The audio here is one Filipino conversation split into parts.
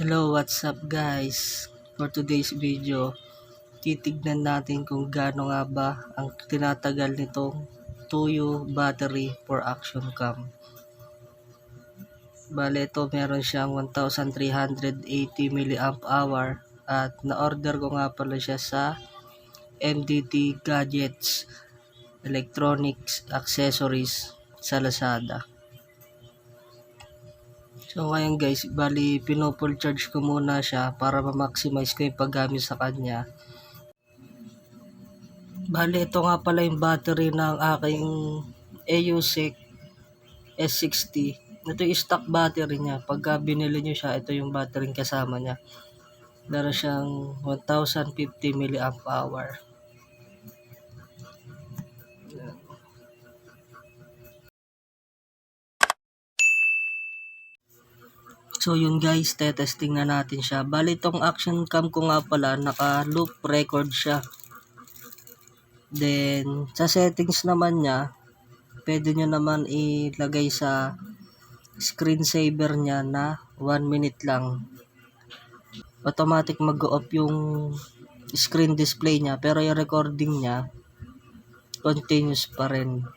Hello, what's up guys? For today's video, titignan natin kung gaano nga ba ang tinatagal nitong Tuyo battery for action cam. Bale ito meron siyang 1380 mAh at na-order ko nga pala siya sa MDT Gadgets Electronics Accessories sa Lazada. So ngayon guys, bali pinupull charge ko muna siya para ma-maximize ko yung paggamit sa kanya. Bali ito nga pala yung battery ng aking AUSIC S60. Ito yung stock battery niya. Pagka binili nyo siya, ito yung battery kasama niya. Meron siyang 1050 mAh. So yun guys, testing na natin siya. Bali itong action cam ko nga pala, naka loop record siya. Then sa settings naman niya, pwede nyo naman ilagay sa screensaver niya na 1 minute lang. Automatic mag-off yung screen display niya, pero yung recording niya continuous pa rin.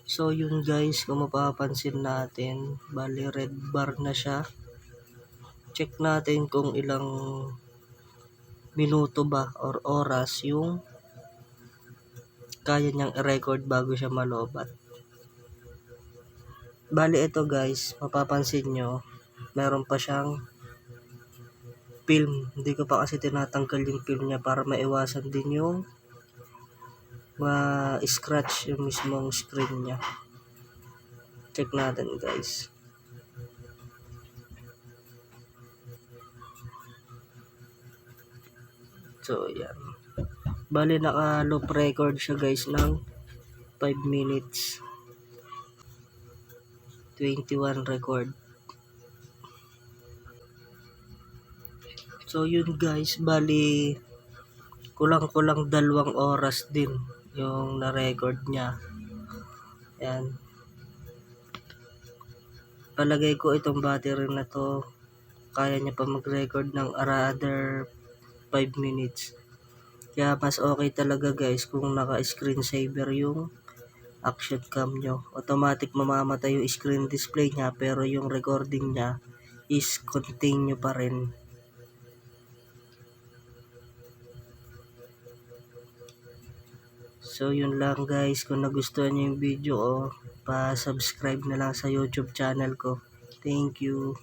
So yun guys, kung mapapansin natin, bali red bar na siya. Check natin kung ilang minuto ba or oras yung kaya niyang i-record bago siya malobat. Bali ito guys, mapapansin nyo, meron pa siyang film. Hindi ko pa kasi tinatanggal yung film niya para maiwasan din yung ma-scratch yung mismong screen niya. Check natin guys. So yan. Bali naka loop record siya guys ng 5 minutes 21 record. So yun guys, bali kulang-kulang 2 oras din yung na-record niya. Yan. Palagay ko itong battery na to, kaya niya pa mag-record ng another 5 minutes. Kaya mas okay talaga guys kung naka-screensaver yung action cam nyo. Automatic mamamatay yung screen display niya, pero yung recording niya is continue pa rin. So yun lang guys, kung nagustuhan nyo yung video ko, pa-subscribe na lang sa YouTube channel ko. Thank you.